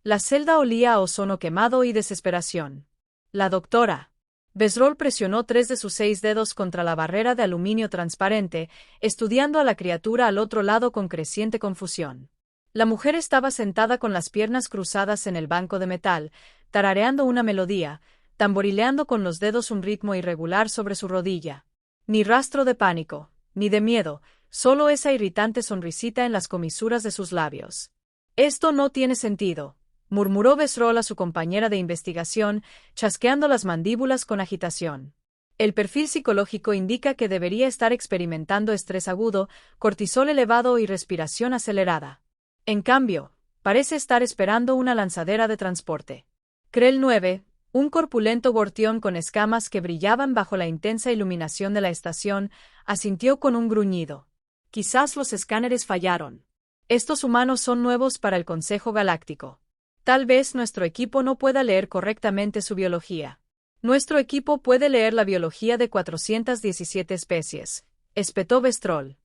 La celda olía a ozono quemado y desesperación. La doctora. Besrol presionó 3 de sus 6 dedos contra la barrera de aluminio transparente, estudiando a la criatura al otro lado con creciente confusión. La mujer estaba sentada con las piernas cruzadas en el banco de metal, tarareando una melodía, tamborileando con los dedos un ritmo irregular sobre su rodilla. Ni rastro de pánico, ni de miedo, solo esa irritante sonrisita en las comisuras de sus labios. «Esto no tiene sentido», murmuró Besrol a su compañera de investigación, chasqueando las mandíbulas con agitación. El perfil psicológico indica que debería estar experimentando estrés agudo, cortisol elevado y respiración acelerada. En cambio, parece estar esperando una lanzadera de transporte. Krell 9, un corpulento gortión con escamas que brillaban bajo la intensa iluminación de la estación, asintió con un gruñido. Quizás los escáneres fallaron. Estos humanos son nuevos para el Consejo Galáctico. Tal vez nuestro equipo no pueda leer correctamente su biología. Nuestro equipo puede leer la biología de 417 especies, espetó Besrol.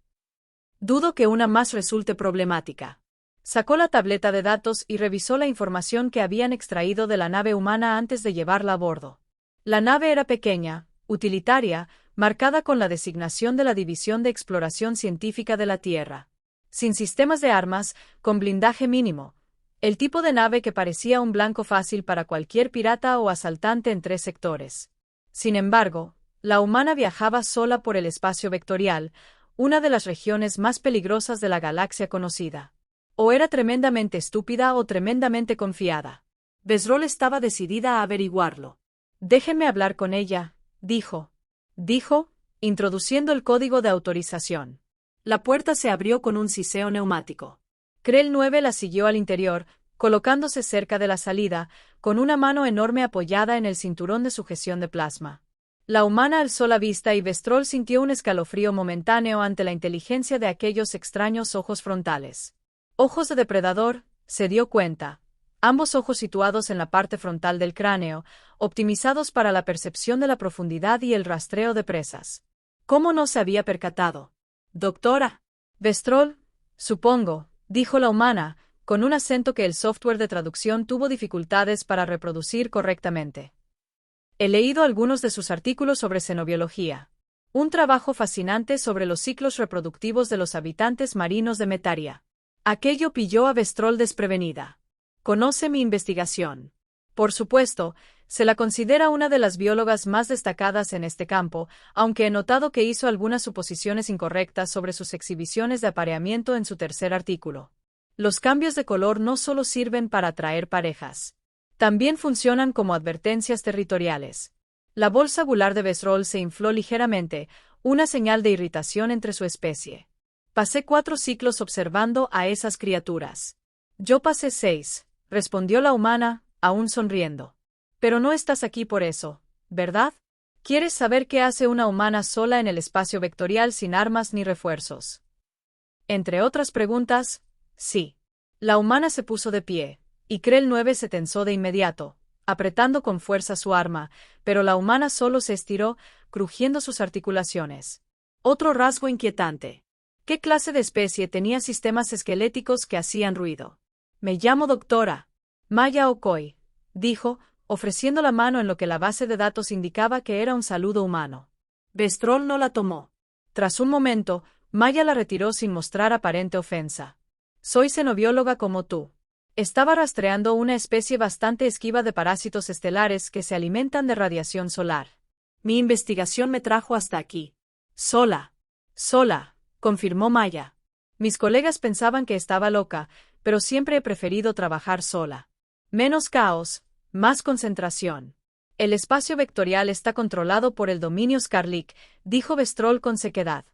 Dudo que una más resulte problemática. Sacó la tableta de datos y revisó la información que habían extraído de la nave humana antes de llevarla a bordo. La nave era pequeña, utilitaria, marcada con la designación de la División de Exploración Científica de la Tierra. Sin sistemas de armas, con blindaje mínimo. El tipo de nave que parecía un blanco fácil para cualquier pirata o asaltante en 3 sectores. Sin embargo, la humana viajaba sola por el espacio vectorial, una de las regiones más peligrosas de la galaxia conocida. O era tremendamente estúpida o tremendamente confiada. Besrol estaba decidida a averiguarlo. «Déjeme hablar con ella», dijo, introduciendo el código de autorización. La puerta se abrió con un siseo neumático. Krell 9 la siguió al interior, colocándose cerca de la salida, con una mano enorme apoyada en el cinturón de sujeción de plasma. La humana alzó la vista y Besrol sintió un escalofrío momentáneo ante la inteligencia de aquellos extraños ojos frontales. Ojos de depredador, se dio cuenta. Ambos ojos situados en la parte frontal del cráneo, optimizados para la percepción de la profundidad y el rastreo de presas. ¿Cómo no se había percatado? «Doctora. Besrol, supongo», dijo la humana, con un acento que el software de traducción tuvo dificultades para reproducir correctamente. «He leído algunos de sus artículos sobre xenobiología. Un trabajo fascinante sobre los ciclos reproductivos de los habitantes marinos de Metaria». Aquello pilló a Besrol desprevenida. «¿Conoce mi investigación?» Por supuesto, se la considera una de las biólogas más destacadas en este campo, aunque he notado que hizo algunas suposiciones incorrectas sobre sus exhibiciones de apareamiento en su tercer artículo. Los cambios de color no solo sirven para atraer parejas. También funcionan como advertencias territoriales. La bolsa gular de Besrol se infló ligeramente, una señal de irritación entre su especie. «Pasé 4 ciclos observando a esas criaturas». «Yo pasé 6», respondió la humana, aún sonriendo. «Pero no estás aquí por eso, ¿verdad? ¿Quieres saber qué hace una humana sola en el espacio vectorial sin armas ni refuerzos?» Entre otras preguntas, sí. La humana se puso de pie, y Krell 9 se tensó de inmediato, apretando con fuerza su arma, pero la humana solo se estiró, crujiendo sus articulaciones. Otro rasgo inquietante. ¿Qué clase de especie tenía sistemas esqueléticos que hacían ruido? «Me llamo doctora Maya Okoye», dijo, ofreciendo la mano en lo que la base de datos indicaba que era un saludo humano. Besrol no la tomó. Tras un momento, Maya la retiró sin mostrar aparente ofensa. «Soy xenobióloga como tú. Estaba rastreando una especie bastante esquiva de parásitos estelares que se alimentan de radiación solar. Mi investigación me trajo hasta aquí. Sola, confirmó Maya. Mis colegas pensaban que estaba loca, pero siempre he preferido trabajar sola. Menos caos, más concentración. El espacio vectorial está controlado por el dominio Scarlik», dijo Besrol con sequedad.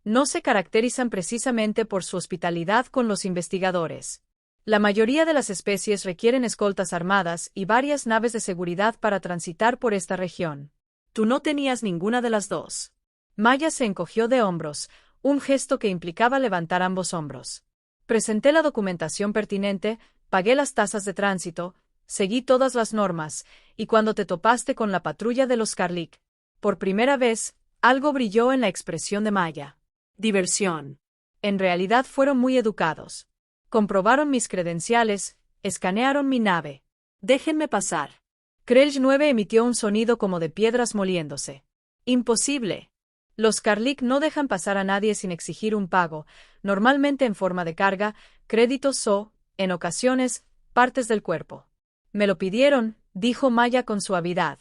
«No se caracterizan precisamente por su hospitalidad con los investigadores. La mayoría de las especies requieren escoltas armadas y varias naves de seguridad para transitar por esta región. Tú no tenías ninguna de las dos». Maya se encogió de hombros, un gesto que implicaba levantar ambos hombros. «Presenté la documentación pertinente, pagué las tasas de tránsito, seguí todas las normas, y cuando te topaste con la patrulla de los Scarlik, por primera vez, algo brilló en la expresión de Maya. Diversión. En realidad fueron muy educados. Comprobaron mis credenciales, Escanearon mi nave. Déjenme pasar. Krell 9 emitió un sonido como de piedras moliéndose. Imposible. Los Carlick no dejan pasar a nadie sin exigir un pago, normalmente en forma de carga, créditos o, en ocasiones, partes del cuerpo. Me lo pidieron, dijo Maya con suavidad.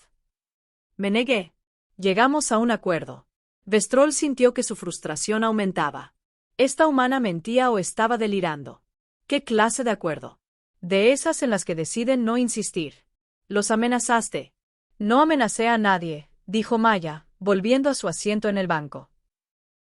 Me negué. Llegamos a un acuerdo. Vestrol sintió que su frustración aumentaba. ¿Esta humana mentía o estaba delirando? ¿Qué clase de acuerdo? De esas en las que deciden no insistir. Los amenazaste. No amenacé a nadie, dijo Maya, volviendo a su asiento en el banco.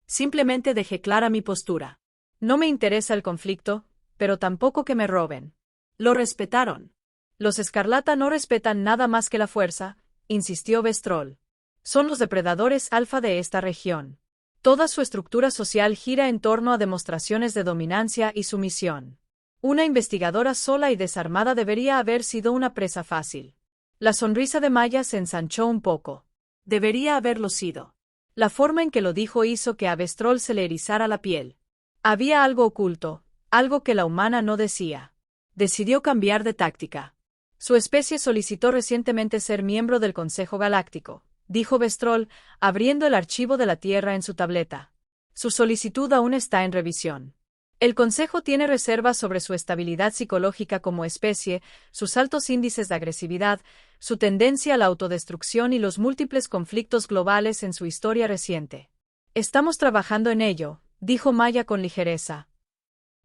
Simplemente dejé clara mi postura. No me interesa el conflicto, pero tampoco que me roben. Lo respetaron. Los Escarlata no respetan nada más que la fuerza, insistió Vestrol. Son los depredadores alfa de esta región. Toda su estructura social gira en torno a demostraciones de dominancia y sumisión. Una investigadora sola y desarmada debería haber sido una presa fácil. La sonrisa de Maya se ensanchó un poco. Debería haberlo sido. La forma en que lo dijo hizo que a Vestrol se le erizara la piel. Había algo oculto, algo que la humana no decía. Decidió cambiar de táctica. Su especie solicitó recientemente ser miembro del Consejo Galáctico, dijo Vestrol, abriendo el archivo de la Tierra en su tableta. Su solicitud aún está en revisión. El Consejo tiene reservas sobre su estabilidad psicológica como especie, sus altos índices de agresividad, su tendencia a la autodestrucción y los múltiples conflictos globales en su historia reciente. Estamos trabajando en ello, dijo Maya con ligereza.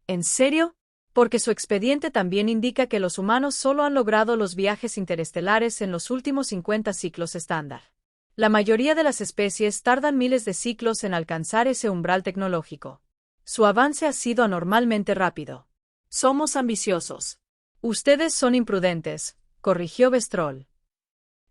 ¿En serio? Porque su expediente también indica que los humanos solo han logrado los viajes interestelares en los últimos 50 ciclos estándar. La mayoría de las especies tardan miles de ciclos en alcanzar ese umbral tecnológico. Su avance ha sido anormalmente rápido. Somos ambiciosos. Ustedes son imprudentes, corrigió Vestrol.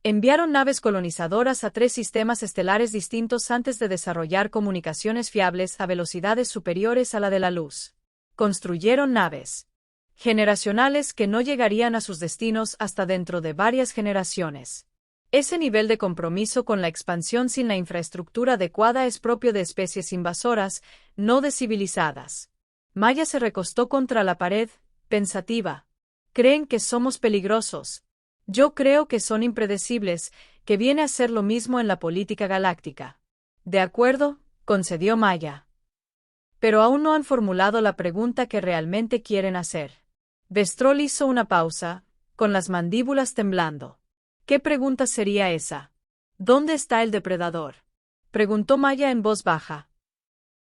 Enviaron naves colonizadoras a 3 sistemas estelares distintos antes de desarrollar comunicaciones fiables a velocidades superiores a la de la luz. Construyeron naves generacionales que no llegarían a sus destinos hasta dentro de varias generaciones. Ese nivel de compromiso con la expansión sin la infraestructura adecuada es propio de especies invasoras, no de civilizadas. Maya se recostó contra la pared, pensativa. Creen que somos peligrosos. Yo creo que son impredecibles, que viene a ser lo mismo en la política galáctica. De acuerdo, concedió Maya. Pero aún no han formulado la pregunta que realmente quieren hacer. Vestrol hizo una pausa, con las mandíbulas temblando. ¿Qué pregunta sería esa? ¿Dónde está el depredador? Preguntó Maya en voz baja.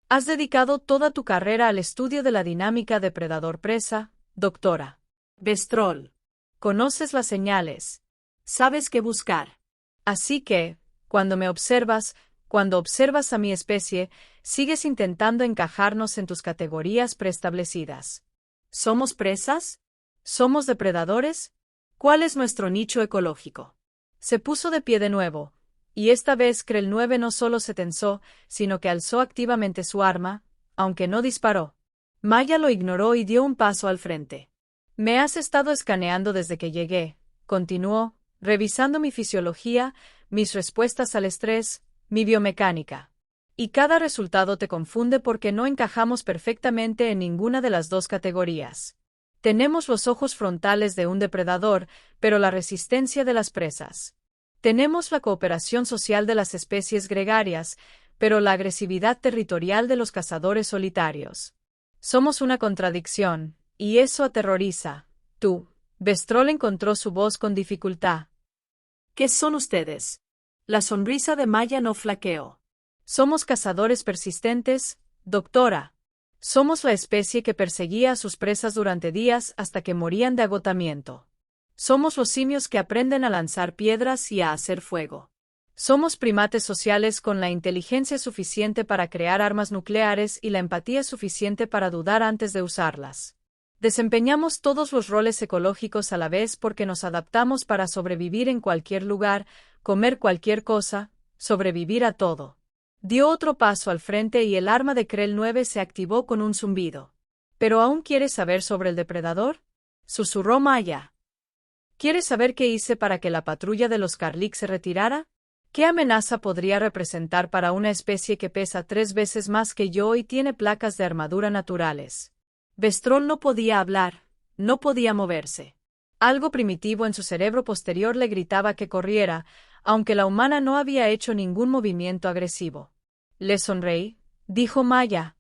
Has dedicado toda tu carrera al estudio de la dinámica depredador-presa, doctora. Vestrol. Conoces las señales. Sabes qué buscar. Así que, cuando me observas, cuando observas a mi especie, sigues intentando encajarnos en tus categorías preestablecidas. ¿Somos presas? ¿Somos depredadores? ¿Cuál es nuestro nicho ecológico? Se puso de pie de nuevo, y esta vez Krell 9 no solo se tensó, sino que alzó activamente su arma, aunque no disparó. Maya lo ignoró y dio un paso al frente. Me has estado escaneando desde que llegué, continuó, revisando mi fisiología, mis respuestas al estrés, mi biomecánica. Y cada resultado te confunde porque no encajamos perfectamente en ninguna de las dos categorías. Tenemos los ojos frontales de un depredador, pero la resistencia de las presas. Tenemos la cooperación social de las especies gregarias, pero la agresividad territorial de los cazadores solitarios. Somos una contradicción, y eso aterroriza. Tú. Vestrol encontró su voz con dificultad. ¿Qué son ustedes? La sonrisa de Maya no flaqueó. Somos cazadores persistentes, doctora. Somos la especie que perseguía a sus presas durante días hasta que morían de agotamiento. Somos los simios que aprenden a lanzar piedras y a hacer fuego. Somos primates sociales con la inteligencia suficiente para crear armas nucleares y la empatía suficiente para dudar antes de usarlas. Desempeñamos todos los roles ecológicos a la vez porque nos adaptamos para sobrevivir en cualquier lugar, comer cualquier cosa, sobrevivir a todo. Dio otro paso al frente y el arma de Krell 9 se activó con un zumbido. ¿Pero aún quieres saber sobre el depredador? Susurró Maya. ¿Quieres saber qué hice para que la patrulla de los Carlick se retirara? ¿Qué amenaza podría representar para una especie que pesa 3 veces más que yo y tiene placas de armadura naturales? Vestrol no podía hablar, No podía moverse. Algo primitivo en su cerebro posterior le gritaba que corriera, aunque la humana no había hecho ningún movimiento agresivo. Le sonreí, dijo Maya.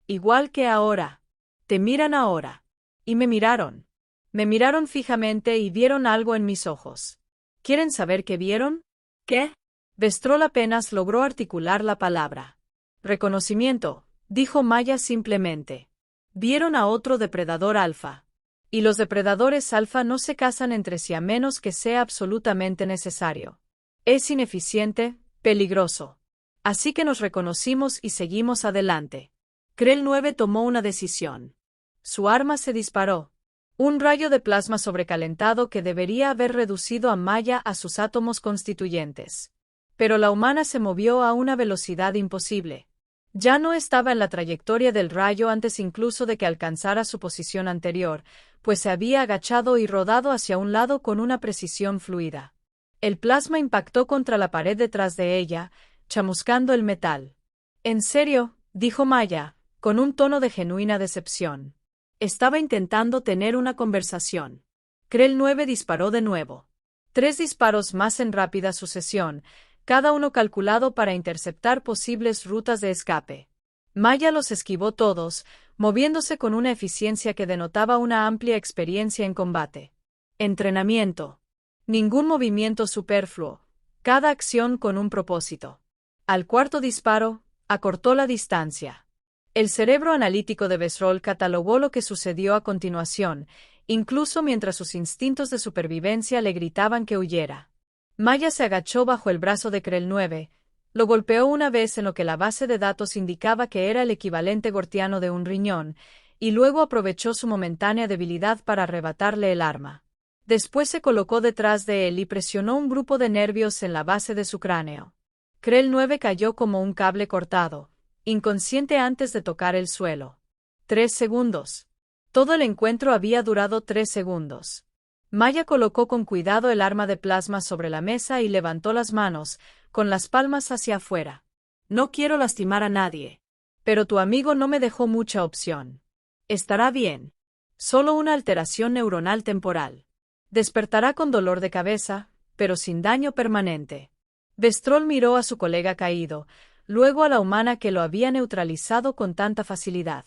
Igual que ahora. Te miran ahora. Y me miraron. Me miraron fijamente y vieron algo en mis ojos. ¿Quieren saber qué vieron? ¿Qué? Bestrol apenas logró articular la palabra. Reconocimiento, dijo Maya simplemente. Vieron a otro depredador alfa. Y los depredadores alfa no se casan entre sí a menos que sea absolutamente necesario. Es ineficiente, peligroso. Así que nos reconocimos y seguimos adelante. Krell 9 tomó una decisión. Su arma se disparó. Un rayo de plasma sobrecalentado que debería haber reducido a Maya a sus átomos constituyentes. Pero la humana se movió a una velocidad imposible. Ya no estaba en la trayectoria del rayo antes incluso de que alcanzara su posición anterior, pues se había agachado y rodado hacia un lado con una precisión fluida. El plasma impactó contra la pared detrás de ella, chamuscando el metal. «¿En serio?», dijo Maya, con un tono de genuina decepción. Estaba intentando tener una conversación. Krell 9 disparó de nuevo. 3 disparos más en rápida sucesión, cada uno calculado para interceptar posibles rutas de escape. Maya los esquivó todos, moviéndose con una eficiencia que denotaba una amplia experiencia en combate. Entrenamiento. Ningún movimiento superfluo, cada acción con un propósito. Al cuarto disparo, acortó la distancia. El cerebro analítico de Bestrol catalogó lo que sucedió a continuación, incluso mientras sus instintos de supervivencia le gritaban que huyera. Maya se agachó bajo el brazo de Krell 9, lo golpeó una vez en lo que la base de datos indicaba que era el equivalente gortiano de un riñón, y luego aprovechó su momentánea debilidad para arrebatarle el arma. Después se colocó detrás de él y presionó un grupo de nervios en la base de su cráneo. Krell 9 cayó como un cable cortado, inconsciente antes de tocar el suelo. 3 segundos. Todo el encuentro había durado 3 segundos. Maya colocó con cuidado el arma de plasma sobre la mesa y levantó las manos, con las palmas hacia afuera. No quiero lastimar a nadie. Pero tu amigo no me dejó mucha opción. Estará bien. Solo una alteración neuronal temporal. Despertará con dolor de cabeza, pero sin daño permanente. Bestrol miró a su colega caído, luego a la humana que lo había neutralizado con tanta facilidad.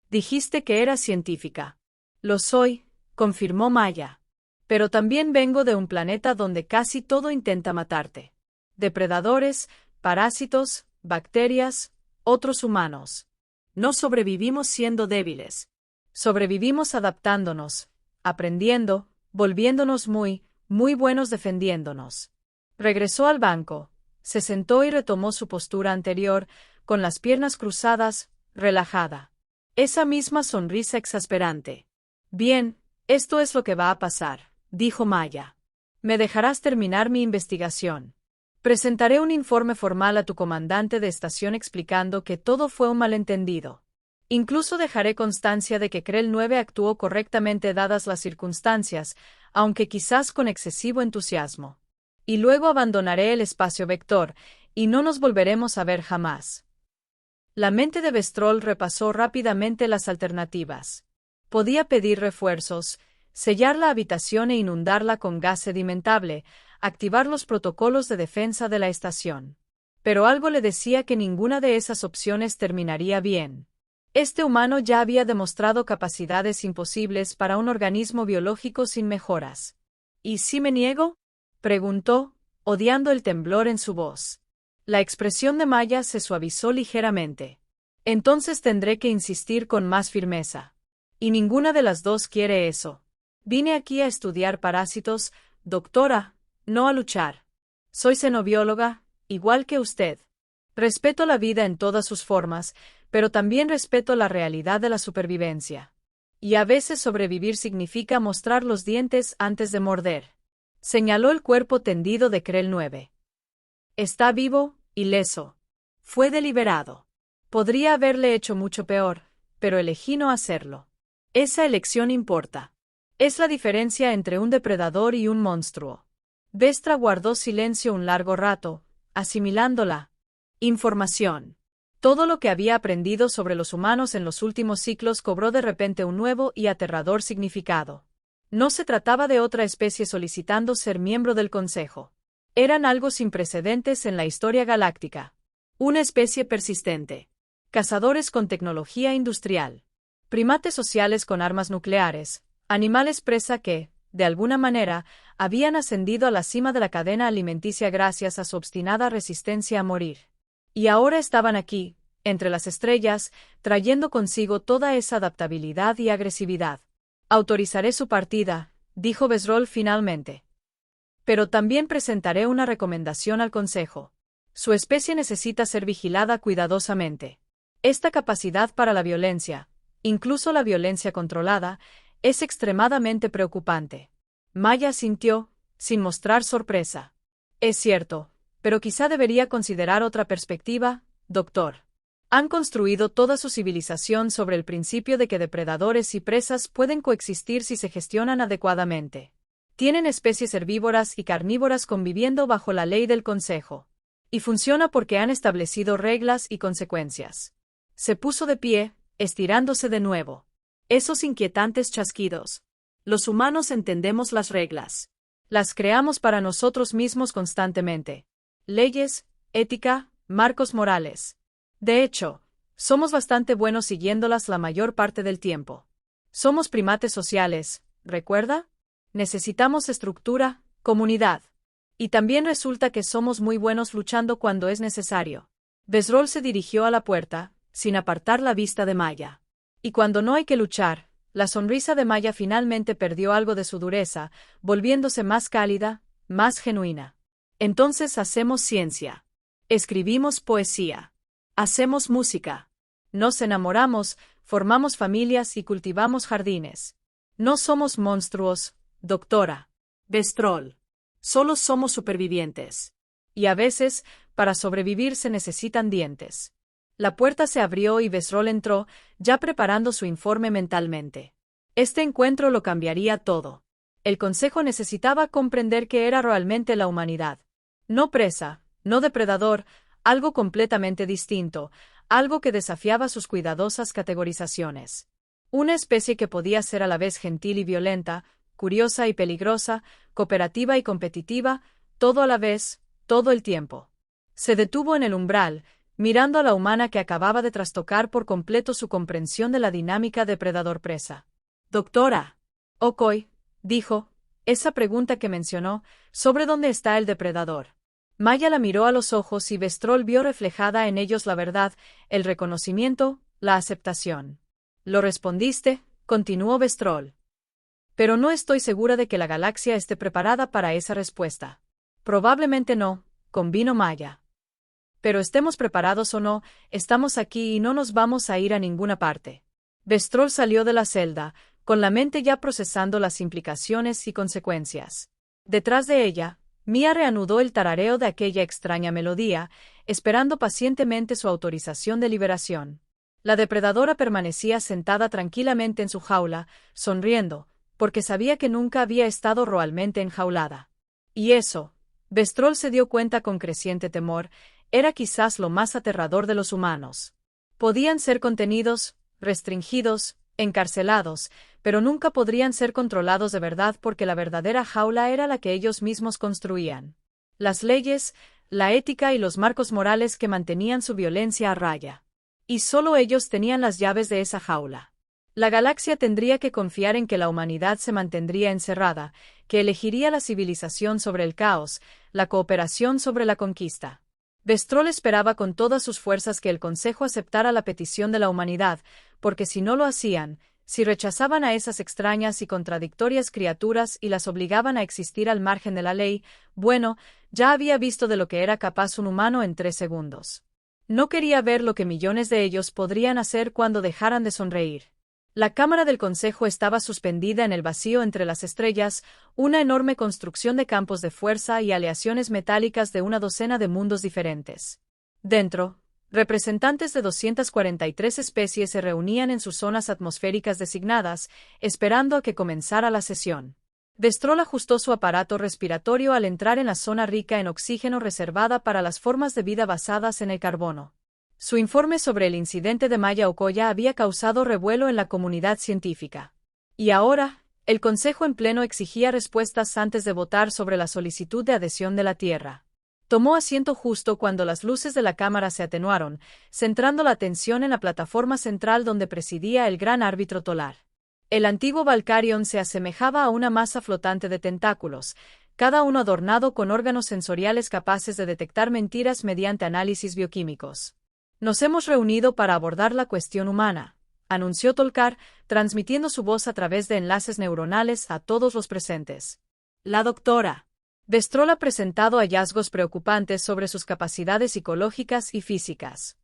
Dijiste que eras científica. Lo soy, confirmó Maya. Pero también vengo de un planeta donde casi todo intenta matarte. Depredadores, parásitos, bacterias, otros humanos. No sobrevivimos siendo débiles. Sobrevivimos adaptándonos, aprendiendo, volviéndonos muy, muy buenos defendiéndonos. Regresó al banco, se sentó y retomó su postura anterior, con las piernas cruzadas, relajada. Esa misma sonrisa exasperante. Bien, esto es lo que va a pasar, dijo Maya. Me dejarás terminar mi investigación. Presentaré un informe formal a tu comandante de estación explicando que todo fue un malentendido. Incluso dejaré constancia de que Krell 9 actuó correctamente dadas las circunstancias, aunque quizás con excesivo entusiasmo. Y luego abandonaré el espacio vector, y no nos volveremos a ver jamás. La mente de Bestrol repasó rápidamente las alternativas. Podía pedir refuerzos, sellar la habitación e inundarla con gas sedimentable, activar los protocolos de defensa de la estación. Pero algo le decía que ninguna de esas opciones terminaría bien. Este humano ya había demostrado capacidades imposibles para un organismo biológico sin mejoras. ¿Y si me niego?, preguntó, odiando el temblor en su voz. La expresión de Maya se suavizó ligeramente. Entonces tendré que insistir con más firmeza. Y ninguna de las dos quiere eso. Vine aquí a estudiar parásitos, doctora, no a luchar. Soy xenobióloga, igual que usted. Respeto la vida en todas sus formas, pero también respeto la realidad de la supervivencia. Y a veces sobrevivir significa mostrar los dientes antes de morder. Señaló el cuerpo tendido de Krell 9. Está vivo, ileso. Fue deliberado. Podría haberle hecho mucho peor, pero elegí no hacerlo. Esa elección importa. Es la diferencia entre un depredador y un monstruo. Vestra guardó silencio un largo rato, asimilando la información. Todo lo que había aprendido sobre los humanos en los últimos siglos cobró de repente un nuevo y aterrador significado. No se trataba de otra especie solicitando ser miembro del Consejo. Eran algo sin precedentes en la historia galáctica. Una especie persistente. Cazadores con tecnología industrial. Primates sociales con armas nucleares. Animales presa que, de alguna manera, habían ascendido a la cima de la cadena alimenticia gracias a su obstinada resistencia a morir. Y ahora estaban aquí, entre las estrellas, trayendo consigo toda esa adaptabilidad y agresividad. Autorizaré su partida, dijo Besrol finalmente. Pero también presentaré una recomendación al Consejo. Su especie necesita ser vigilada cuidadosamente. Esta capacidad para la violencia, incluso la violencia controlada, es extremadamente preocupante. Maya asintió, sin mostrar sorpresa. Es cierto, pero quizá debería considerar otra perspectiva, doctor. Han construido toda su civilización sobre el principio de que depredadores y presas pueden coexistir si se gestionan adecuadamente. Tienen especies herbívoras y carnívoras conviviendo bajo la ley del Consejo. Y funciona porque han establecido reglas y consecuencias. Se puso de pie, estirándose de nuevo. Esos inquietantes chasquidos. Los humanos entendemos las reglas. Las creamos para nosotros mismos constantemente. Leyes, ética, marcos morales. De hecho, somos bastante buenos siguiéndolas la mayor parte del tiempo. Somos primates sociales, ¿recuerda? Necesitamos estructura, comunidad. Y también resulta que somos muy buenos luchando cuando es necesario. Besrol se dirigió a la puerta, sin apartar la vista de Maya. Y cuando no hay que luchar, la sonrisa de Maya finalmente perdió algo de su dureza, volviéndose más cálida, más genuina. Entonces hacemos ciencia. Escribimos poesía. Hacemos música. Nos enamoramos, formamos familias y cultivamos jardines. No somos monstruos, doctora Besrol. Solo somos supervivientes. Y a veces, para sobrevivir se necesitan dientes. La puerta se abrió y Besrol entró, ya preparando su informe mentalmente. Este encuentro lo cambiaría todo. El Consejo necesitaba comprender qué era realmente la humanidad. No presa, no depredador, algo completamente distinto, algo que desafiaba sus cuidadosas categorizaciones. Una especie que podía ser a la vez gentil y violenta, curiosa y peligrosa, cooperativa y competitiva, todo a la vez, todo el tiempo. Se detuvo en el umbral, mirando a la humana que acababa de trastocar por completo su comprensión de la dinámica depredador-presa. Doctora Okoy, dijo, esa pregunta que mencionó, sobre dónde está el depredador. Maya la miró a los ojos y Besrol vio reflejada en ellos la verdad, el reconocimiento, la aceptación. Lo respondiste, continuó Besrol. Pero no estoy segura de que la galaxia esté preparada para esa respuesta. Probablemente no, convino Maya. Pero estemos preparados o no, estamos aquí y no nos vamos a ir a ninguna parte. Besrol salió de la celda, con la mente ya procesando las implicaciones y consecuencias. Detrás de ella, Mia reanudó el tarareo de aquella extraña melodía, esperando pacientemente su autorización de liberación. La depredadora permanecía sentada tranquilamente en su jaula, sonriendo, porque sabía que nunca había estado realmente enjaulada. Y eso, Besrol se dio cuenta con creciente temor, era quizás lo más aterrador de los humanos. Podían ser contenidos, restringidos, encarcelados, pero nunca podrían ser controlados de verdad porque la verdadera jaula era la que ellos mismos construían. Las leyes, la ética y los marcos morales que mantenían su violencia a raya. Y solo ellos tenían las llaves de esa jaula. La galaxia tendría que confiar en que la humanidad se mantendría encerrada, que elegiría la civilización sobre el caos, la cooperación sobre la conquista. Besrol esperaba con todas sus fuerzas que el Consejo aceptara la petición de la humanidad, porque si no lo hacían, si rechazaban a esas extrañas y contradictorias criaturas y las obligaban a existir al margen de la ley, bueno, ya había visto de lo que era capaz un humano en 3 segundos. No quería ver lo que millones de ellos podrían hacer cuando dejaran de sonreír. La cámara del Consejo estaba suspendida en el vacío entre las estrellas, una enorme construcción de campos de fuerza y aleaciones metálicas de una docena de mundos diferentes. Dentro, representantes de 243 especies se reunían en sus zonas atmosféricas designadas, esperando a que comenzara la sesión. Besrol ajustó su aparato respiratorio al entrar en la zona rica en oxígeno reservada para las formas de vida basadas en el carbono. Su informe sobre el incidente de Maya Okoya había causado revuelo en la comunidad científica. Y ahora, el Consejo en pleno exigía respuestas antes de votar sobre la solicitud de adhesión de la Tierra. Tomó asiento justo cuando las luces de la cámara se atenuaron, centrando la atención en la plataforma central donde presidía el gran árbitro Tolar. El antiguo Valkarion se asemejaba a una masa flotante de tentáculos, cada uno adornado con órganos sensoriales capaces de detectar mentiras mediante análisis bioquímicos. Nos hemos reunido para abordar la cuestión humana, anunció Tolkar, transmitiendo su voz a través de enlaces neuronales a todos los presentes. La doctora Bestrol ha presentado hallazgos preocupantes sobre sus capacidades psicológicas y físicas.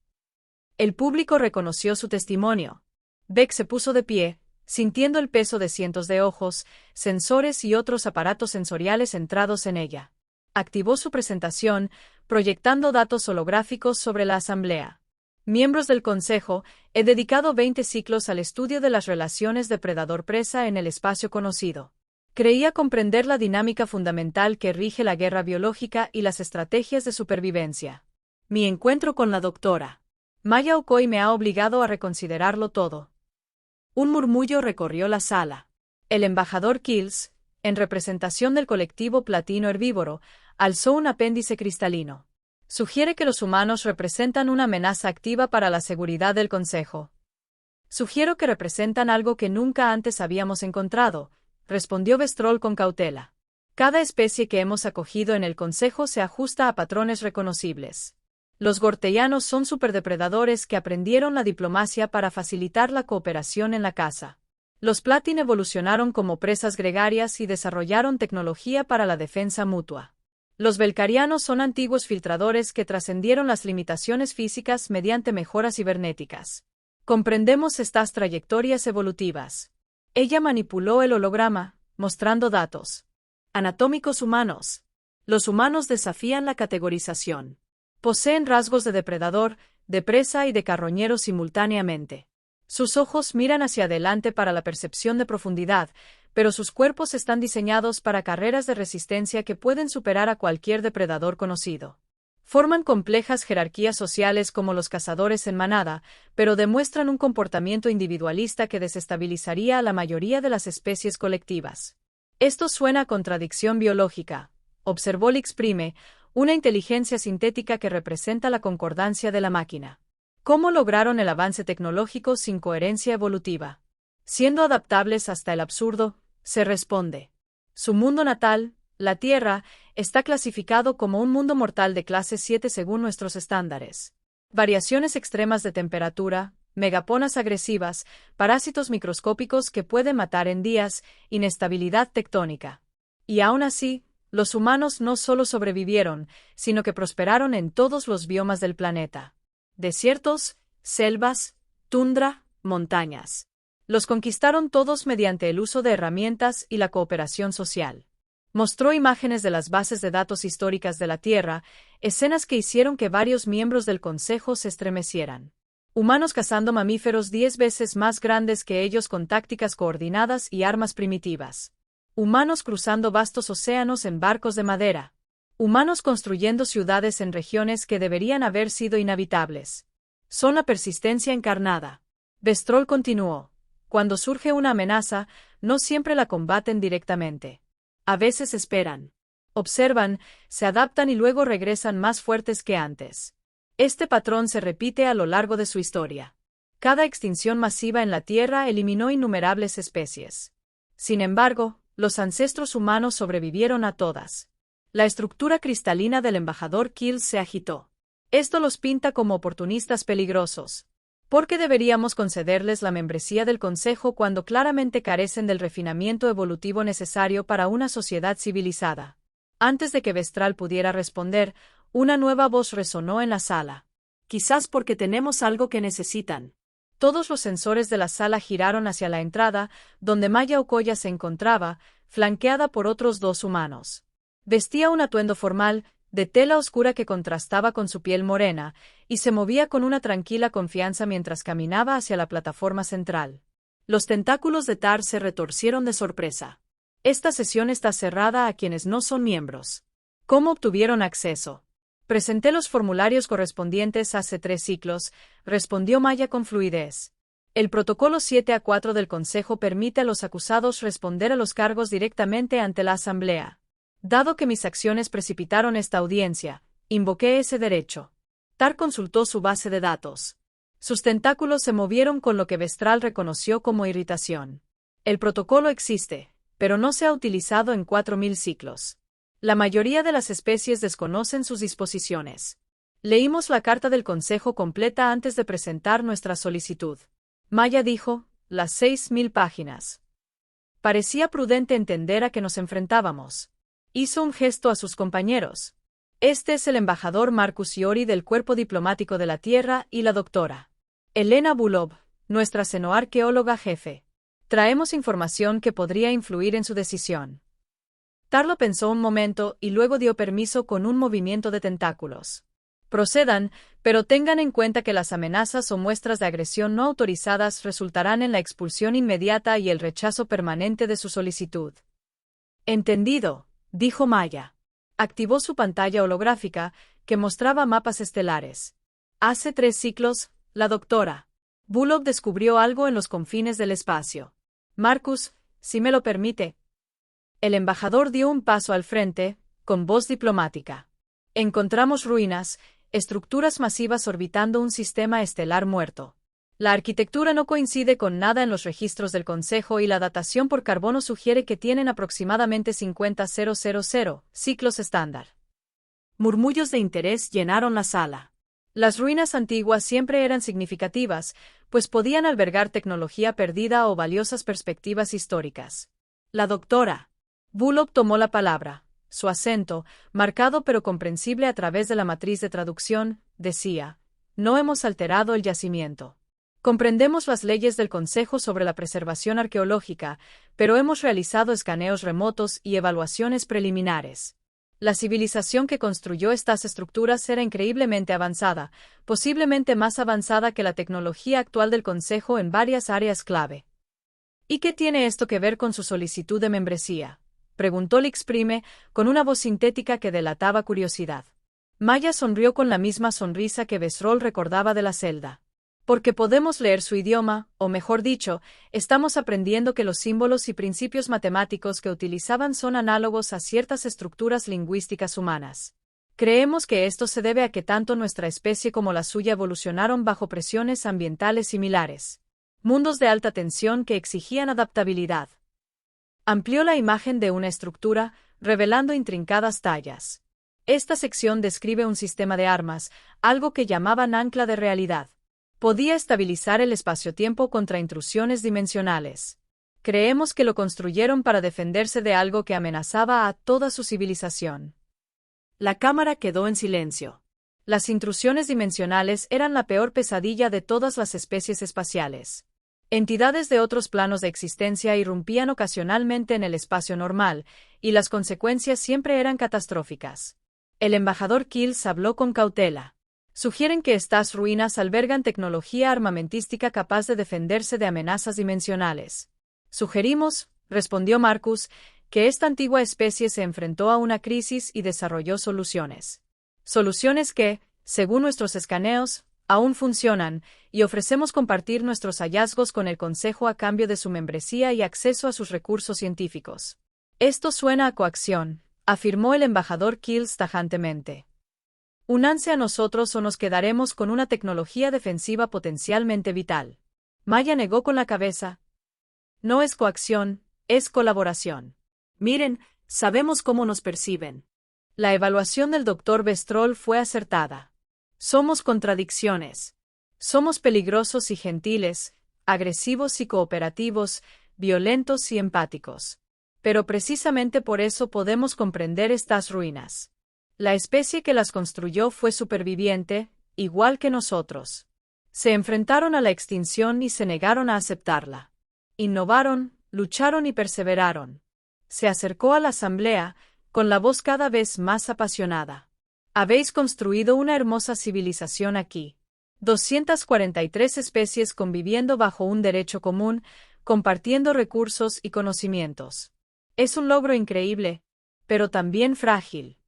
El público reconoció su testimonio. Beck se puso de pie, sintiendo el peso de cientos de ojos, sensores y otros aparatos sensoriales centrados en ella. Activó su presentación, proyectando datos holográficos sobre la asamblea. Miembros del Consejo, he dedicado 20 ciclos al estudio de las relaciones depredador-presa en el espacio conocido. Creía comprender la dinámica fundamental que rige la guerra biológica y las estrategias de supervivencia. Mi encuentro con la doctora Maya Okoy me ha obligado a reconsiderarlo todo. Un murmullo recorrió la sala. El embajador Kills, en representación del colectivo Platino Herbívoro, alzó un apéndice cristalino. Sugiere que los humanos representan una amenaza activa para la seguridad del Consejo. Sugiero que representan algo que nunca antes habíamos encontrado, respondió Bestrol con cautela. Cada especie que hemos acogido en el Consejo se ajusta a patrones reconocibles. Los gortellanos son superdepredadores que aprendieron la diplomacia para facilitar la cooperación en la caza. Los Platin evolucionaron como presas gregarias y desarrollaron tecnología para la defensa mutua. Los belcarianos son antiguos filtradores que trascendieron las limitaciones físicas mediante mejoras cibernéticas. Comprendemos estas trayectorias evolutivas. Ella manipuló el holograma, mostrando datos anatómicos humanos. Los humanos desafían la categorización. Poseen rasgos de depredador, de presa y de carroñero simultáneamente. Sus ojos miran hacia adelante para la percepción de profundidad, pero sus cuerpos están diseñados para carreras de resistencia que pueden superar a cualquier depredador conocido. Forman complejas jerarquías sociales como los cazadores en manada, pero demuestran un comportamiento individualista que desestabilizaría a la mayoría de las especies colectivas. Esto suena a contradicción biológica, observó Lix Prime, una inteligencia sintética que representa la concordancia de la máquina. ¿Cómo lograron el avance tecnológico sin coherencia evolutiva? Siendo adaptables hasta el absurdo, se responde. Su mundo natal, la Tierra, está clasificado como un mundo mortal de clase 7 según nuestros estándares. Variaciones extremas de temperatura, megaponas agresivas, parásitos microscópicos que pueden matar en días, inestabilidad tectónica. Y aún así, los humanos no solo sobrevivieron, sino que prosperaron en todos los biomas del planeta. Desiertos, selvas, tundra, montañas. Los conquistaron todos mediante el uso de herramientas y la cooperación social. Mostró imágenes de las bases de datos históricas de la Tierra, escenas que hicieron que varios miembros del Consejo se estremecieran. Humanos cazando mamíferos 10 veces más grandes que ellos con tácticas coordinadas y armas primitivas. Humanos cruzando vastos océanos en barcos de madera. Humanos construyendo ciudades en regiones que deberían haber sido inhabitables. Son la persistencia encarnada. Bestrol continuó. Cuando surge una amenaza, no siempre la combaten directamente. A veces esperan. Observan, se adaptan y luego regresan más fuertes que antes. Este patrón se repite a lo largo de su historia. Cada extinción masiva en la Tierra eliminó innumerables especies. Sin embargo, los ancestros humanos sobrevivieron a todas. La estructura cristalina del embajador Kills se agitó. Esto los pinta como oportunistas peligrosos. ¿Por qué deberíamos concederles la membresía del Consejo cuando claramente carecen del refinamiento evolutivo necesario para una sociedad civilizada? Antes de que Vestral pudiera responder, una nueva voz resonó en la sala. Quizás porque tenemos algo que necesitan. Todos los sensores de la sala giraron hacia la entrada, donde Maya Okoya se encontraba, flanqueada por otros 2 humanos. Vestía un atuendo formal, de tela oscura que contrastaba con su piel morena, y se movía con una tranquila confianza mientras caminaba hacia la plataforma central. Los tentáculos de Tar se retorcieron de sorpresa. Esta sesión está cerrada a quienes no son miembros. ¿Cómo obtuvieron acceso? Presenté los formularios correspondientes hace 3 ciclos, respondió Maya con fluidez. El protocolo 7A4 del Consejo permite a los acusados responder a los cargos directamente ante la Asamblea. Dado que mis acciones precipitaron esta audiencia, invoqué ese derecho. Tar consultó su base de datos. Sus tentáculos se movieron con lo que Vestral reconoció como irritación. El protocolo existe, pero no se ha utilizado en 4000 ciclos. La mayoría de las especies desconocen sus disposiciones. Leímos la carta del Consejo completa antes de presentar nuestra solicitud. Maya dijo, las 6000 páginas. Parecía prudente entender a qué nos enfrentábamos. Hizo un gesto a sus compañeros. Este es el embajador Marcus Iori del Cuerpo Diplomático de la Tierra y la doctora Elena Bulov, nuestra xenoarqueóloga jefe. Traemos información que podría influir en su decisión. Tarlo pensó un momento y luego dio permiso con un movimiento de tentáculos. Procedan, pero tengan en cuenta que las amenazas o muestras de agresión no autorizadas resultarán en la expulsión inmediata y el rechazo permanente de su solicitud. Entendido, dijo Maya. Activó su pantalla holográfica, que mostraba mapas estelares. Hace 3 ciclos, la doctora Bulov descubrió algo en los confines del espacio. Marcus, si me lo permite. El embajador dio un paso al frente, con voz diplomática. Encontramos ruinas, estructuras masivas orbitando un sistema estelar muerto. La arquitectura no coincide con nada en los registros del Consejo y la datación por carbono sugiere que tienen aproximadamente 50.000 ciclos estándar. Murmullos de interés llenaron la sala. Las ruinas antiguas siempre eran significativas, pues podían albergar tecnología perdida o valiosas perspectivas históricas. La doctora Bulov tomó la palabra. Su acento, marcado pero comprensible a través de la matriz de traducción, decía: no hemos alterado el yacimiento. Comprendemos las leyes del Consejo sobre la preservación arqueológica, pero hemos realizado escaneos remotos y evaluaciones preliminares. La civilización que construyó estas estructuras era increíblemente avanzada, posiblemente más avanzada que la tecnología actual del Consejo en varias áreas clave. ¿Y qué tiene esto que ver con su solicitud de membresía?, preguntó Lixprime, con una voz sintética que delataba curiosidad. Maya sonrió con la misma sonrisa que Vesrol recordaba de la celda. Porque podemos leer su idioma, o mejor dicho, estamos aprendiendo que los símbolos y principios matemáticos que utilizaban son análogos a ciertas estructuras lingüísticas humanas. Creemos que esto se debe a que tanto nuestra especie como la suya evolucionaron bajo presiones ambientales similares. Mundos de alta tensión que exigían adaptabilidad. Amplió la imagen de una estructura, revelando intrincadas tallas. Esta sección describe un sistema de armas, algo que llamaban ancla de realidad. Podía estabilizar el espacio-tiempo contra intrusiones dimensionales. Creemos que lo construyeron para defenderse de algo que amenazaba a toda su civilización. La cámara quedó en silencio. Las intrusiones dimensionales eran la peor pesadilla de todas las especies espaciales. Entidades de otros planos de existencia irrumpían ocasionalmente en el espacio normal, y las consecuencias siempre eran catastróficas. El embajador Kills habló con cautela. Sugieren que estas ruinas albergan tecnología armamentística capaz de defenderse de amenazas dimensionales. Sugerimos, respondió Marcus, que esta antigua especie se enfrentó a una crisis y desarrolló soluciones. Soluciones que, según nuestros escaneos, aún funcionan, y ofrecemos compartir nuestros hallazgos con el Consejo a cambio de su membresía y acceso a sus recursos científicos. Esto suena a coacción, afirmó el embajador Kills tajantemente. Únanse a nosotros o nos quedaremos con una tecnología defensiva potencialmente vital. Maya negó con la cabeza. No es coacción, es colaboración. Miren, sabemos cómo nos perciben. La evaluación del Dr. Vesrol fue acertada. Somos contradicciones. Somos peligrosos y gentiles, agresivos y cooperativos, violentos y empáticos. Pero precisamente por eso podemos comprender estas ruinas. La especie que las construyó fue superviviente, igual que nosotros. Se enfrentaron a la extinción y se negaron a aceptarla. Innovaron, lucharon y perseveraron. Se acercó a la asamblea, con la voz cada vez más apasionada. Habéis construido una hermosa civilización aquí. 243 especies conviviendo bajo un derecho común, compartiendo recursos y conocimientos. Es un logro increíble, pero también frágil.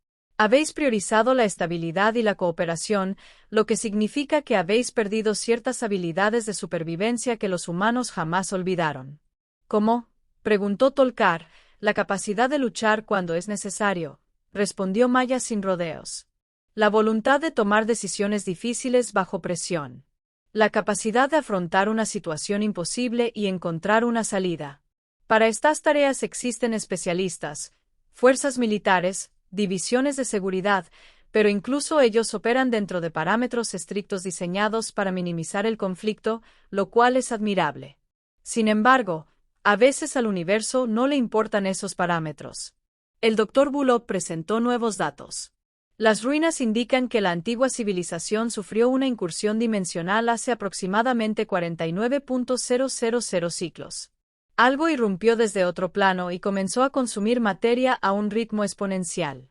Habéis priorizado la estabilidad y la cooperación, lo que significa que habéis perdido ciertas habilidades de supervivencia que los humanos jamás olvidaron. ¿Cómo? Preguntó Tolkar. La capacidad de luchar cuando es necesario, respondió Maya sin rodeos. La voluntad de tomar decisiones difíciles bajo presión. La capacidad de afrontar una situación imposible y encontrar una salida. Para estas tareas existen especialistas, fuerzas militares, divisiones de seguridad, pero incluso ellos operan dentro de parámetros estrictos diseñados para minimizar el conflicto, lo cual es admirable. Sin embargo, a veces al universo no le importan esos parámetros. El Dr. Bullock presentó nuevos datos. Las ruinas indican que la antigua civilización sufrió una incursión dimensional hace aproximadamente 49.000 ciclos. Algo irrumpió desde otro plano y comenzó a consumir materia a un ritmo exponencial.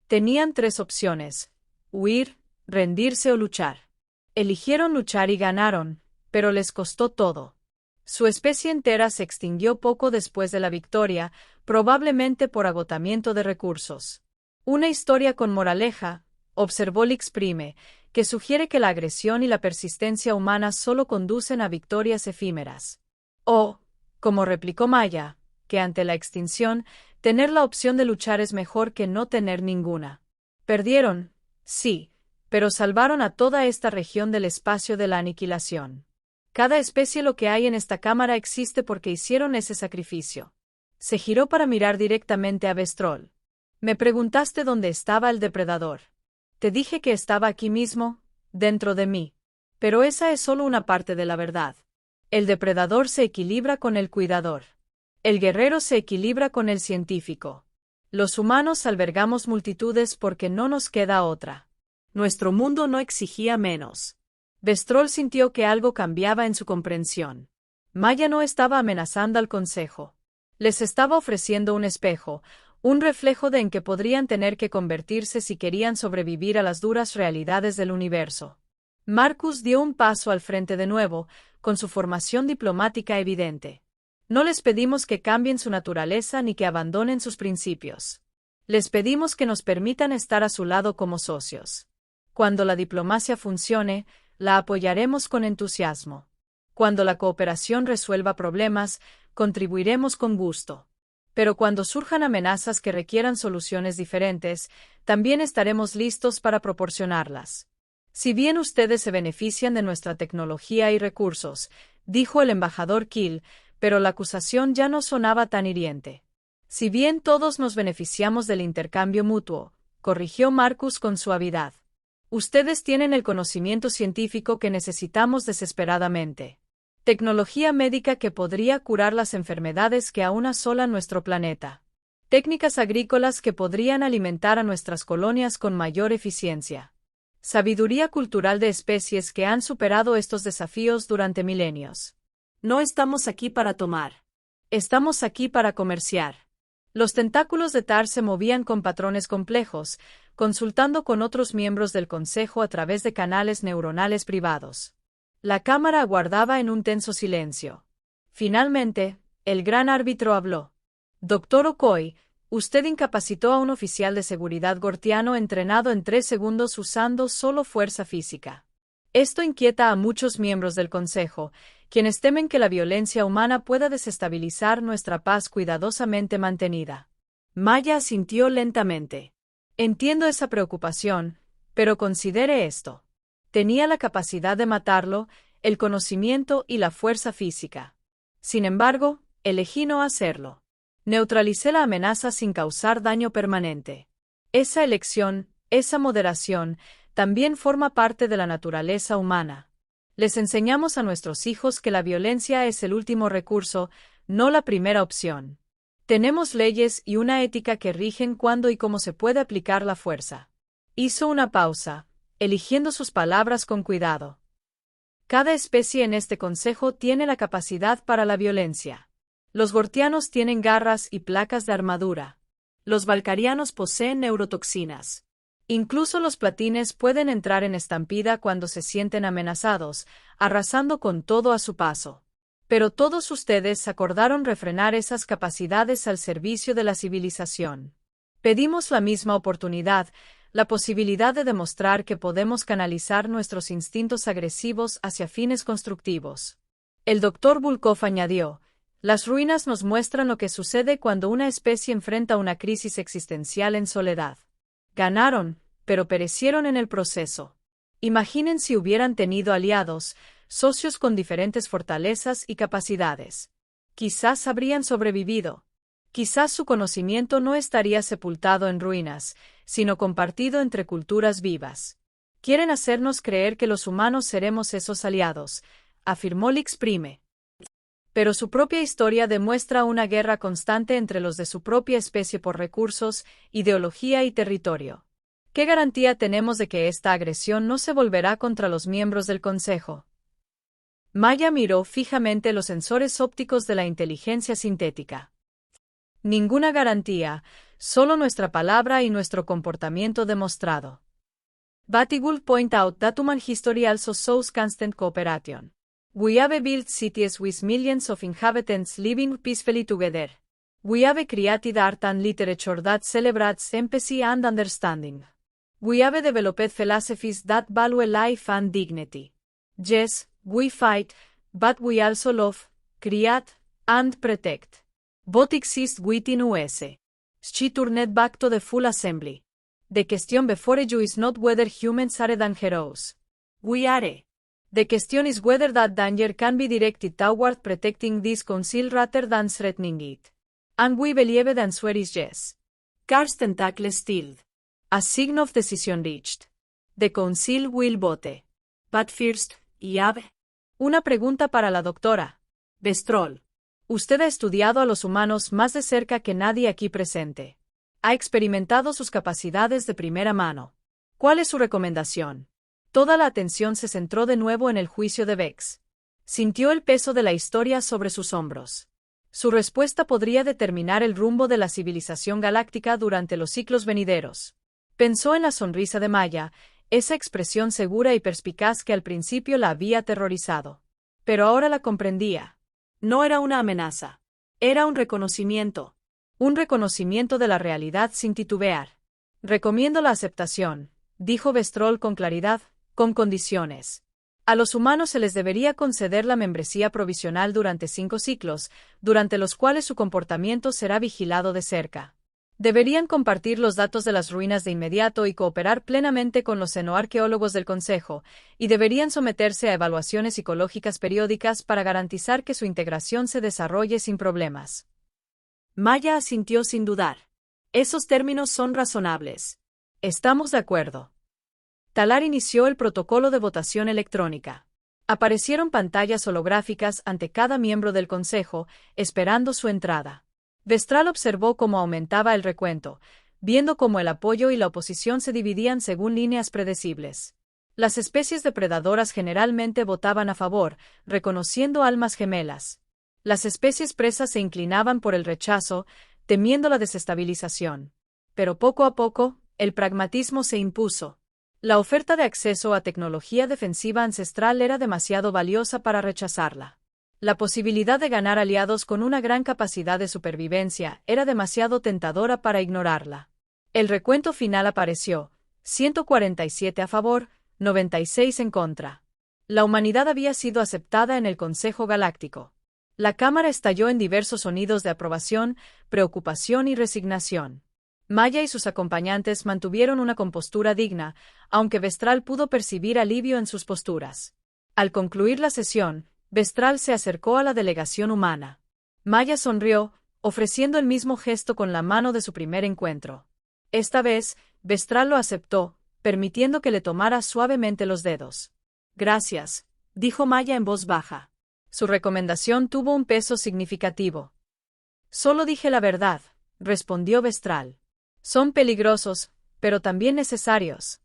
Tenían 3 opciones: huir, rendirse o luchar. Eligieron luchar y ganaron, pero les costó todo. Su especie entera se extinguió poco después de la victoria, probablemente por agotamiento de recursos. Una historia con moraleja, observó Lix Prime, que sugiere que la agresión y la persistencia humana solo conducen a victorias efímeras. O, como replicó Maya, que ante la extinción, tener la opción de luchar es mejor que no tener ninguna. Perdieron, sí, pero salvaron a toda esta región del espacio de la aniquilación. Cada especie lo que hay en esta cámara existe porque hicieron ese sacrificio. Se giró para mirar directamente a Bestrol. Me preguntaste dónde estaba el depredador. Te dije que estaba aquí mismo, dentro de mí. Pero esa es solo una parte de la verdad. El depredador se equilibra con el cuidador. El guerrero se equilibra con el científico. Los humanos albergamos multitudes porque no nos queda otra. Nuestro mundo no exigía menos. Bestrol sintió que algo cambiaba en su comprensión. Maya no estaba amenazando al consejo. Les estaba ofreciendo un espejo, un reflejo de en que podrían tener que convertirse si querían sobrevivir a las duras realidades del universo. Marcus dio un paso al frente de nuevo, con su formación diplomática evidente. No les pedimos que cambien su naturaleza ni que abandonen sus principios. Les pedimos que nos permitan estar a su lado como socios. Cuando la diplomacia funcione, la apoyaremos con entusiasmo. Cuando la cooperación resuelva problemas, contribuiremos con gusto. Pero cuando surjan amenazas que requieran soluciones diferentes, también estaremos listos para proporcionarlas. Si bien ustedes se benefician de nuestra tecnología y recursos, dijo el embajador Kill, pero la acusación ya no sonaba tan hiriente. Si bien todos nos beneficiamos del intercambio mutuo, corrigió Marcus con suavidad. Ustedes tienen el conocimiento científico que necesitamos desesperadamente. Tecnología médica que podría curar las enfermedades que aún asolan nuestro planeta. Técnicas agrícolas que podrían alimentar a nuestras colonias con mayor eficiencia. Sabiduría cultural de especies que han superado estos desafíos durante milenios. No estamos aquí para tomar. Estamos aquí para comerciar. Los tentáculos de Tar se movían con patrones complejos, consultando con otros miembros del Consejo a través de canales neuronales privados. La cámara aguardaba en un tenso silencio. Finalmente, el gran árbitro habló. Dr. Okoye, usted incapacitó a un oficial de seguridad gortiano entrenado en 3 segundos usando solo fuerza física. Esto inquieta a muchos miembros del Consejo, quienes temen que la violencia humana pueda desestabilizar nuestra paz cuidadosamente mantenida. Maya asintió lentamente. Entiendo esa preocupación, pero considere esto. Tenía la capacidad de matarlo, el conocimiento y la fuerza física. Sin embargo, elegí no hacerlo. Neutralicé la amenaza sin causar daño permanente. Esa elección, esa moderación, también forma parte de la naturaleza humana. Les enseñamos a nuestros hijos que la violencia es el último recurso, no la primera opción. Tenemos leyes y una ética que rigen cuándo y cómo se puede aplicar la fuerza. Hizo una pausa, eligiendo sus palabras con cuidado. Cada especie en este consejo tiene la capacidad para la violencia. Los gortianos tienen garras y placas de armadura. Los valcarianos poseen neurotoxinas. Incluso los platines pueden entrar en estampida cuando se sienten amenazados, arrasando con todo a su paso. Pero todos ustedes acordaron refrenar esas capacidades al servicio de la civilización. Pedimos la misma oportunidad, la posibilidad de demostrar que podemos canalizar nuestros instintos agresivos hacia fines constructivos. El Dr. Volkov añadió, las ruinas nos muestran lo que sucede cuando una especie enfrenta una crisis existencial en soledad. Ganaron, pero perecieron en el proceso. Imaginen si hubieran tenido aliados, socios con diferentes fortalezas y capacidades. Quizás habrían sobrevivido. Quizás su conocimiento no estaría sepultado en ruinas, sino compartido entre culturas vivas. Quieren hacernos creer que los humanos seremos esos aliados, afirmó Lix Prime. Pero su propia historia demuestra una guerra constante entre los de su propia especie por recursos, ideología y territorio. ¿Qué garantía tenemos de que esta agresión no se volverá contra los miembros del Consejo? Maya miró fijamente los sensores ópticos de la inteligencia sintética. Ninguna garantía, solo nuestra palabra y nuestro comportamiento demostrado. Batigul point out that human history also shows constant cooperation. We have built cities with millions of inhabitants living peacefully together. We have created art and literature that celebrates empathy and understanding. We have developed philosophies that value life and dignity. Yes, we fight, but we also love, create, and protect. Both exist within us. She turned back to the full assembly. The question before you is not whether humans are dangerous. We are. The question is whether that danger can be directed toward protecting this council rather than threatening it. And we believe the answer is yes. Car's tentacles stilled. A sign of decision reached. The council will vote. But first, I have. Una pregunta para la doctora. Bestrol. Usted ha estudiado a los humanos más de cerca que nadie aquí presente. Ha experimentado sus capacidades de primera mano. ¿Cuál es su recomendación? Toda la atención se centró de nuevo en el juicio de Vex. Sintió el peso de la historia sobre sus hombros. Su respuesta podría determinar el rumbo de la civilización galáctica durante los ciclos venideros. Pensó en la sonrisa de Maya, esa expresión segura y perspicaz que al principio la había aterrorizado. Pero ahora la comprendía. No era una amenaza. Era un reconocimiento. Un reconocimiento de la realidad sin titubear. Recomiendo la aceptación, dijo Bestrol con claridad, con condiciones. A los humanos se les debería conceder la membresía provisional durante 5 ciclos, durante los cuales su comportamiento será vigilado de cerca. Deberían compartir los datos de las ruinas de inmediato y cooperar plenamente con los xenoarqueólogos del Consejo, y deberían someterse a evaluaciones psicológicas periódicas para garantizar que su integración se desarrolle sin problemas. Maya asintió sin dudar. Esos términos son razonables. Estamos de acuerdo. Talar inició el protocolo de votación electrónica. Aparecieron pantallas holográficas ante cada miembro del Consejo, esperando su entrada. Vestral observó cómo aumentaba el recuento, viendo cómo el apoyo y la oposición se dividían según líneas predecibles. Las especies depredadoras generalmente votaban a favor, reconociendo almas gemelas. Las especies presas se inclinaban por el rechazo, temiendo la desestabilización. Pero poco a poco, el pragmatismo se impuso. La oferta de acceso a tecnología defensiva ancestral era demasiado valiosa para rechazarla. La posibilidad de ganar aliados con una gran capacidad de supervivencia era demasiado tentadora para ignorarla. El recuento final apareció, 147 a favor, 96 en contra. La humanidad había sido aceptada en el Consejo Galáctico. La cámara estalló en diversos sonidos de aprobación, preocupación y resignación. Maya y sus acompañantes mantuvieron una compostura digna, aunque Vestral pudo percibir alivio en sus posturas. Al concluir la sesión, Vestral se acercó a la delegación humana. Maya sonrió, ofreciendo el mismo gesto con la mano de su primer encuentro. Esta vez, Vestral lo aceptó, permitiendo que le tomara suavemente los dedos. Gracias, dijo Maya en voz baja. Su recomendación tuvo un peso significativo. Solo dije la verdad, respondió Vestral. Son peligrosos, pero también necesarios.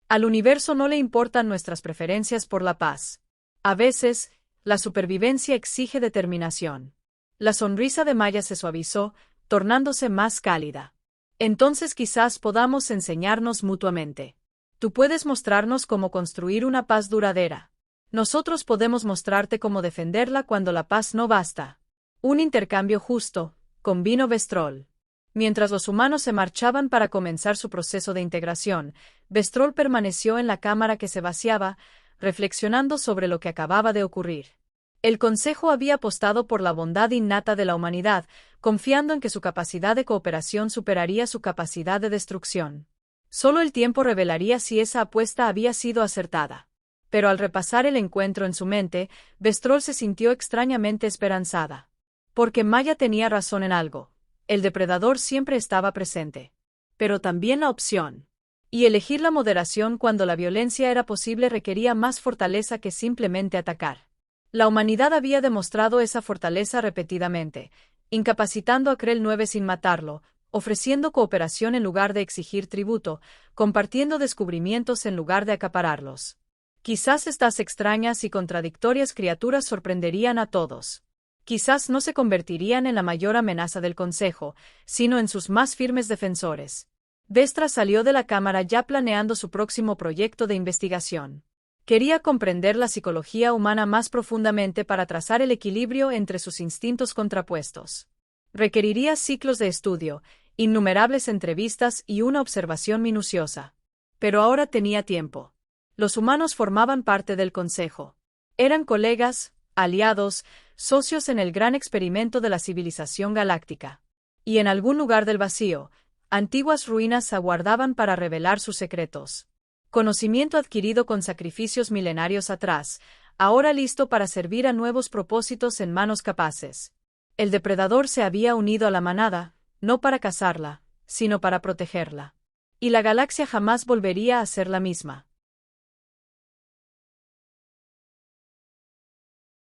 Al universo no le importan nuestras preferencias por la paz. A veces, la supervivencia exige determinación. La sonrisa de Maya se suavizó, tornándose más cálida. Entonces quizás podamos enseñarnos mutuamente. Tú puedes mostrarnos cómo construir una paz duradera. Nosotros podemos mostrarte cómo defenderla cuando la paz no basta. Un intercambio justo, convino Bestrol. Mientras los humanos se marchaban para comenzar su proceso de integración, Bestrol permaneció en la cámara que se vaciaba, reflexionando sobre lo que acababa de ocurrir. El Consejo había apostado por la bondad innata de la humanidad, confiando en que su capacidad de cooperación superaría su capacidad de destrucción. Solo el tiempo revelaría si esa apuesta había sido acertada. Pero al repasar el encuentro en su mente, Bestrol se sintió extrañamente esperanzada. Porque Maya tenía razón en algo. El depredador siempre estaba presente. Pero también la opción. Y elegir la moderación cuando la violencia era posible requería más fortaleza que simplemente atacar. La humanidad había demostrado esa fortaleza repetidamente, incapacitando a Krell 9 sin matarlo, ofreciendo cooperación en lugar de exigir tributo, compartiendo descubrimientos en lugar de acapararlos. Quizás estas extrañas y contradictorias criaturas sorprenderían a todos. Quizás no se convertirían en la mayor amenaza del Consejo, sino en sus más firmes defensores. Vestra salió de la cámara ya planeando su próximo proyecto de investigación. Quería comprender la psicología humana más profundamente para trazar el equilibrio entre sus instintos contrapuestos. Requeriría ciclos de estudio, innumerables entrevistas y una observación minuciosa. Pero ahora tenía tiempo. Los humanos formaban parte del Consejo. Eran colegas, aliados, socios en el gran experimento de la civilización galáctica. Y en algún lugar del vacío, antiguas ruinas aguardaban para revelar sus secretos. Conocimiento adquirido con sacrificios milenarios atrás, ahora listo para servir a nuevos propósitos en manos capaces. El depredador se había unido a la manada, no para cazarla, sino para protegerla. Y la galaxia jamás volvería a ser la misma.